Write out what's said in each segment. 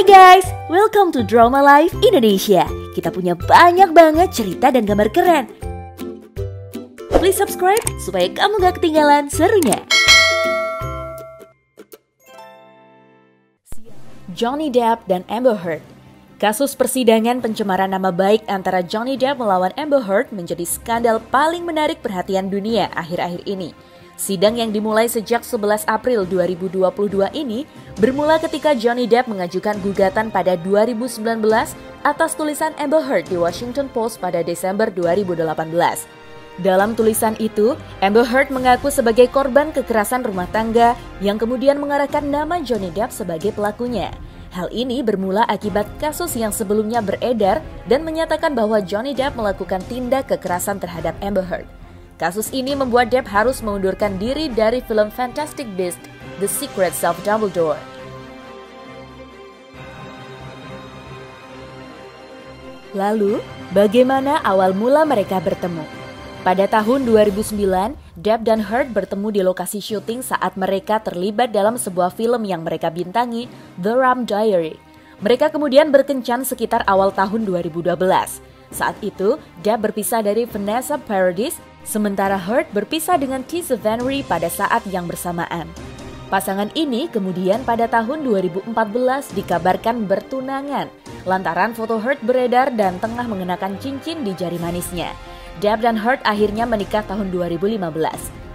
Hai guys, welcome to Drama Life Indonesia. Kita punya banyak banget cerita dan gambar keren. Please subscribe supaya kamu gak ketinggalan serunya. Johnny Depp dan Amber Heard. Kasus persidangan pencemaran nama baik antara Johnny Depp melawan Amber Heard menjadi skandal paling menarik perhatian dunia akhir-akhir ini. Sidang yang dimulai sejak 11 April 2022 ini bermula ketika Johnny Depp mengajukan gugatan pada 2019 atas tulisan Amber Heard di Washington Post pada Desember 2018. Dalam tulisan itu, Amber Heard mengaku sebagai korban kekerasan rumah tangga yang kemudian mengarahkan nama Johnny Depp sebagai pelakunya. Hal ini bermula akibat kasus yang sebelumnya beredar dan menyatakan bahwa Johnny Depp melakukan tindak kekerasan terhadap Amber Heard. Kasus ini membuat Depp harus mengundurkan diri dari film Fantastic Beasts: The Secrets of Dumbledore. Lalu, bagaimana awal mula mereka bertemu? Pada tahun 2009, Depp dan Heard bertemu di lokasi syuting saat mereka terlibat dalam sebuah film yang mereka bintangi, The Rum Diary. Mereka kemudian berkencan sekitar awal tahun 2012. Saat itu, Depp berpisah dari Vanessa Paradis, sementara Heard berpisah dengan Tessa Vanry pada saat yang bersamaan. Pasangan ini kemudian pada tahun 2014 dikabarkan bertunangan, lantaran foto Heard beredar dan tengah mengenakan cincin di jari manisnya. Depp dan Heard akhirnya menikah tahun 2015.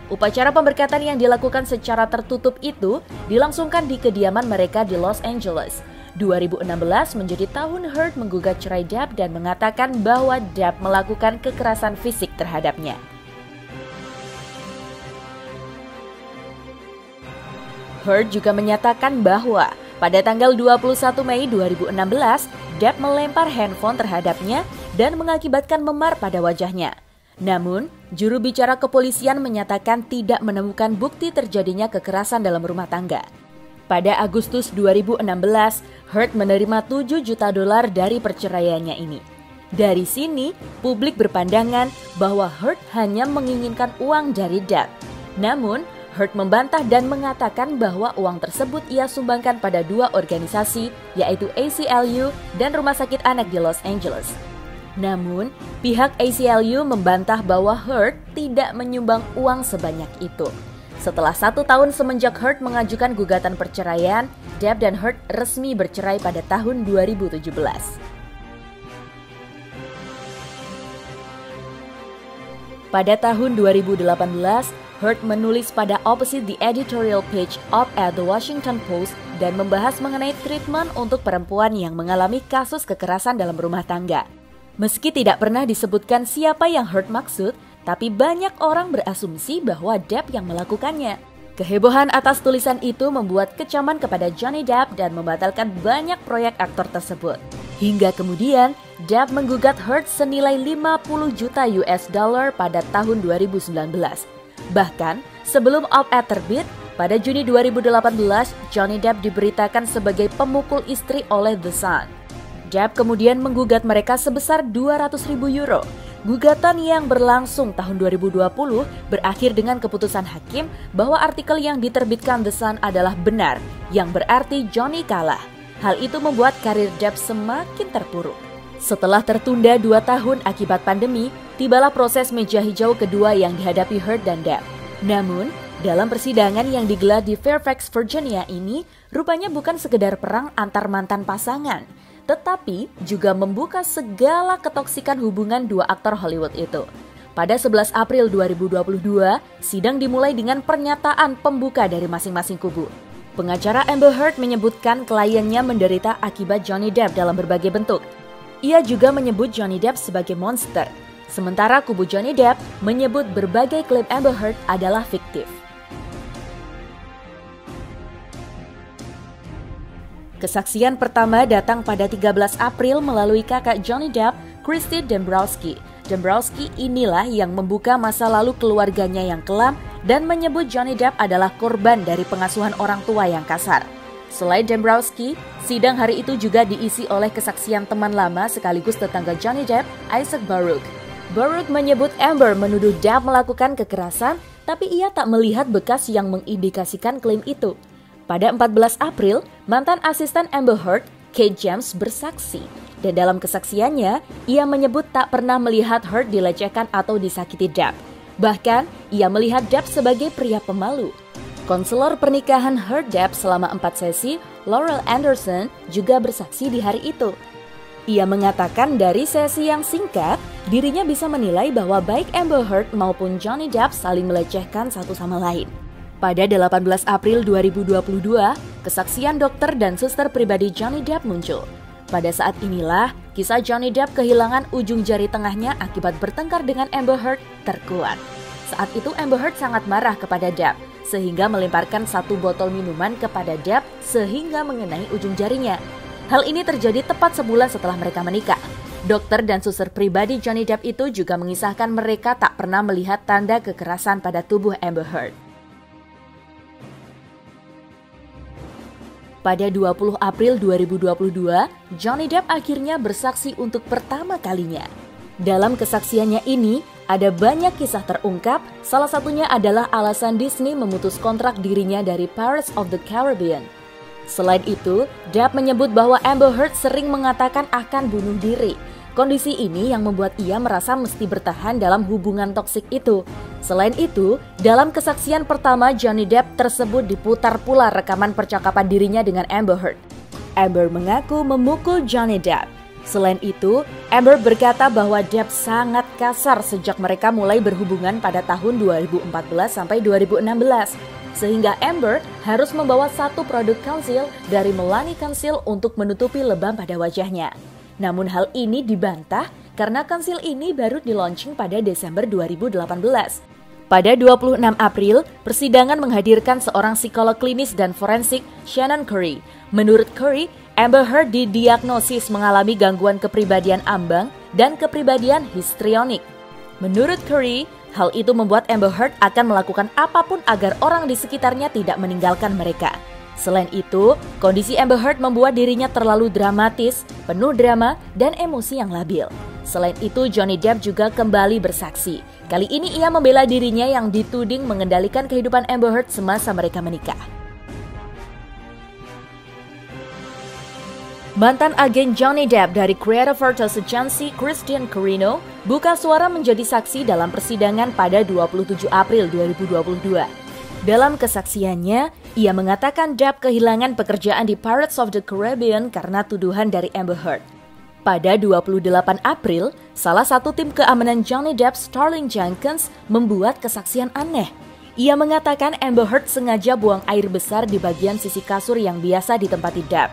Upacara pemberkatan yang dilakukan secara tertutup itu dilangsungkan di kediaman mereka di Los Angeles. 2016 menjadi tahun Heard menggugat cerai Depp dan mengatakan bahwa Depp melakukan kekerasan fisik terhadapnya. Heard juga menyatakan bahwa pada tanggal 21 Mei 2016, Depp melempar handphone terhadapnya dan mengakibatkan memar pada wajahnya. Namun, juru bicara kepolisian menyatakan tidak menemukan bukti terjadinya kekerasan dalam rumah tangga. Pada Agustus 2016, Heard menerima $7 juta dari perceraiannya ini. Dari sini, publik berpandangan bahwa Heard hanya menginginkan uang dari Depp. Namun, Heard membantah dan mengatakan bahwa uang tersebut ia sumbangkan pada dua organisasi, yaitu ACLU dan Rumah Sakit Anak di Los Angeles. Namun, pihak ACLU membantah bahwa Heard tidak menyumbang uang sebanyak itu. Setelah 1 tahun semenjak Heard mengajukan gugatan perceraian, Depp dan Heard resmi bercerai pada tahun 2017. Pada tahun 2018, Heard menulis pada opposite the editorial page op-ed The Washington Post dan membahas mengenai treatment untuk perempuan yang mengalami kasus kekerasan dalam rumah tangga. Meski tidak pernah disebutkan siapa yang Heard maksud, tapi banyak orang berasumsi bahwa Depp yang melakukannya. Kehebohan atas tulisan itu membuat kecaman kepada Johnny Depp dan membatalkan banyak proyek aktor tersebut. Hingga kemudian, Depp menggugat Heard senilai $50 juta pada tahun 2019. Bahkan, sebelum op-ed terbit, pada Juni 2018, Johnny Depp diberitakan sebagai pemukul istri oleh The Sun. Depp kemudian menggugat mereka sebesar €200.000. Gugatan yang berlangsung tahun 2020 berakhir dengan keputusan hakim bahwa artikel yang diterbitkan The Sun adalah benar, yang berarti Johnny kalah. Hal itu membuat karir Depp semakin terpuruk. Setelah tertunda 2 tahun akibat pandemi, tibalah proses meja hijau kedua yang dihadapi Heard dan Depp. Namun, dalam persidangan yang digelar di Fairfax, Virginia ini, rupanya bukan sekedar perang antar mantan pasangan, tetapi juga membuka segala ketoksikan hubungan dua aktor Hollywood itu. Pada 11 April 2022, sidang dimulai dengan pernyataan pembuka dari masing-masing kubu. Pengacara Amber Heard menyebutkan kliennya menderita akibat Johnny Depp dalam berbagai bentuk. Ia juga menyebut Johnny Depp sebagai monster. Sementara kubu Johnny Depp menyebut berbagai klaim Amber Heard adalah fiktif. Kesaksian pertama datang pada 13 April melalui kakak Johnny Depp, Christy Dombrowski. Dombrowski inilah yang membuka masa lalu keluarganya yang kelam dan menyebut Johnny Depp adalah korban dari pengasuhan orang tua yang kasar. Selain Dombrowski, sidang hari itu juga diisi oleh kesaksian teman lama sekaligus tetangga Johnny Depp, Isaac Baruch. Baruch menyebut Amber menuduh Depp melakukan kekerasan, tapi ia tak melihat bekas yang mengindikasikan klaim itu. Pada 14 April, mantan asisten Amber Heard, Kate James bersaksi. Dan dalam kesaksiannya, ia menyebut tak pernah melihat Heard dilecehkan atau disakiti Depp. Bahkan, ia melihat Depp sebagai pria pemalu. Konselor pernikahan Heard Depp selama 4 sesi, Laurel Anderson, juga bersaksi di hari itu. Ia mengatakan dari sesi yang singkat, dirinya bisa menilai bahwa baik Amber Heard maupun Johnny Depp saling melecehkan satu sama lain. Pada 18 April 2022, kesaksian dokter dan suster pribadi Johnny Depp muncul. Pada saat inilah, kisah Johnny Depp kehilangan ujung jari tengahnya akibat bertengkar dengan Amber Heard terkuat. Saat itu Amber Heard sangat marah kepada Depp, sehingga melemparkan satu botol minuman kepada Depp sehingga mengenai ujung jarinya. Hal ini terjadi tepat sebulan setelah mereka menikah. Dokter dan suster pribadi Johnny Depp itu juga mengisahkan mereka tak pernah melihat tanda kekerasan pada tubuh Amber Heard. Pada 20 April 2022, Johnny Depp akhirnya bersaksi untuk pertama kalinya. Dalam kesaksiannya ini, ada banyak kisah terungkap, salah satunya adalah alasan Disney memutus kontrak dirinya dari Pirates of the Caribbean. Selain itu, Depp menyebut bahwa Amber Heard sering mengatakan akan bunuh diri. Kondisi ini yang membuat ia merasa mesti bertahan dalam hubungan toksik itu. Selain itu, dalam kesaksian pertama Johnny Depp tersebut diputar pula rekaman percakapan dirinya dengan Amber Heard. Amber mengaku memukul Johnny Depp. Selain itu, Amber berkata bahwa Depp sangat kasar sejak mereka mulai berhubungan pada tahun 2014 sampai 2016. Sehingga Amber harus membawa satu produk conceal dari Milani Conceal untuk menutupi lebam pada wajahnya. Namun hal ini dibantah karena conceal ini baru di-launching pada Desember 2018. Pada 26 April, persidangan menghadirkan seorang psikolog klinis dan forensik, Shannon Curry. Menurut Curry, Amber Heard didiagnosis mengalami gangguan kepribadian ambang dan kepribadian histrionik. Menurut Curry, hal itu membuat Amber Heard akan melakukan apapun agar orang di sekitarnya tidak meninggalkan mereka. Selain itu, kondisi Amber Heard membuat dirinya terlalu dramatis, penuh drama, dan emosi yang labil. Selain itu, Johnny Depp juga kembali bersaksi. Kali ini ia membela dirinya yang dituding mengendalikan kehidupan Amber Heard semasa mereka menikah. Mantan agen Johnny Depp dari Creative Virtuous Agency, Christian Carino, buka suara menjadi saksi dalam persidangan pada 27 April 2022. Dalam kesaksiannya, ia mengatakan Depp kehilangan pekerjaan di Pirates of the Caribbean karena tuduhan dari Amber Heard. Pada 28 April, salah satu tim keamanan Johnny Depp, Starling Jenkins, membuat kesaksian aneh. Ia mengatakan Amber Heard sengaja buang air besar di bagian sisi kasur yang biasa ditempati Depp.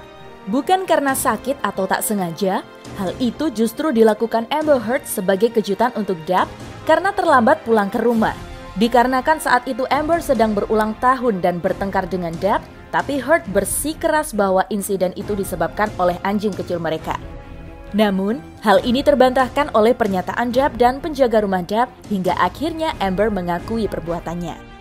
Bukan karena sakit atau tak sengaja, hal itu justru dilakukan Amber Heard sebagai kejutan untuk Depp karena terlambat pulang ke rumah. Dikarenakan saat itu Amber sedang berulang tahun dan bertengkar dengan Depp, tapi Heard bersikeras bahwa insiden itu disebabkan oleh anjing kecil mereka. Namun, hal ini terbantahkan oleh pernyataan Depp dan penjaga rumah Depp hingga akhirnya Amber mengakui perbuatannya.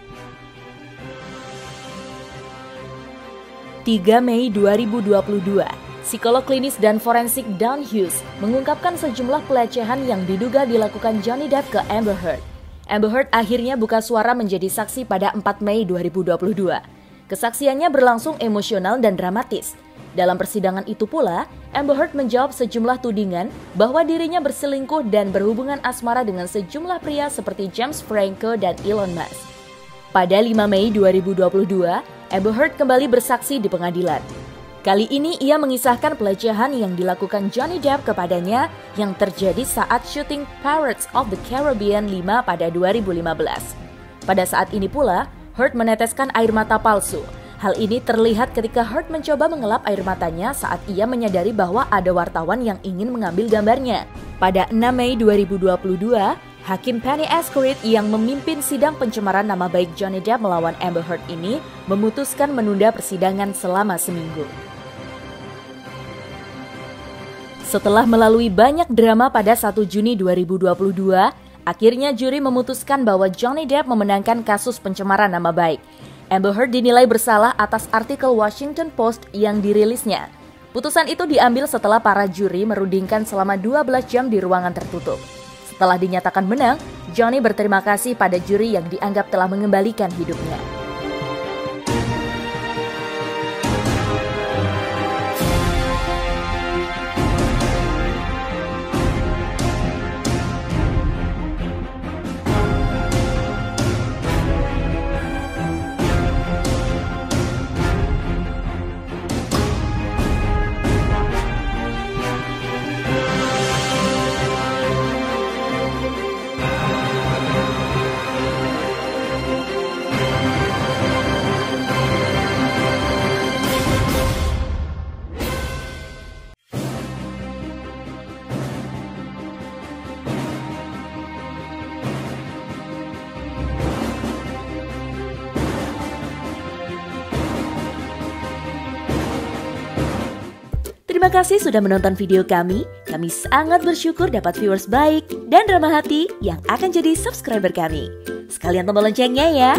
3 Mei 2022, psikolog klinis dan forensik Dawn Hughes mengungkapkan sejumlah pelecehan yang diduga dilakukan Johnny Depp ke Amber Heard. Amber Heard akhirnya buka suara menjadi saksi pada 4 Mei 2022. Kesaksiannya berlangsung emosional dan dramatis. Dalam persidangan itu pula, Amber Heard menjawab sejumlah tudingan bahwa dirinya berselingkuh dan berhubungan asmara dengan sejumlah pria seperti James Franco dan Elon Musk. Pada 5 Mei 2022, Amber Heard kembali bersaksi di pengadilan. Kali ini ia mengisahkan pelecehan yang dilakukan Johnny Depp kepadanya yang terjadi saat syuting Pirates of the Caribbean 5 pada 2015. Pada saat ini pula, Heard meneteskan air mata palsu. Hal ini terlihat ketika Heard mencoba mengelap air matanya saat ia menyadari bahwa ada wartawan yang ingin mengambil gambarnya. Pada 6 Mei 2022, Hakim Penny Escrit yang memimpin sidang pencemaran nama baik Johnny Depp melawan Amber Heard ini memutuskan menunda persidangan selama seminggu. Setelah melalui banyak drama pada 1 Juni 2022, akhirnya juri memutuskan bahwa Johnny Depp memenangkan kasus pencemaran nama baik. Amber Heard dinilai bersalah atas artikel Washington Post yang dirilisnya. Putusan itu diambil setelah para juri merundingkan selama 12 jam di ruangan tertutup. Setelah dinyatakan menang, Johnny berterima kasih pada juri yang dianggap telah mengembalikan hidupnya. Terima kasih sudah menonton video kami. Kami sangat bersyukur dapat viewers baik dan ramah hati yang akan jadi subscriber kami. Sekalian tombol loncengnya ya.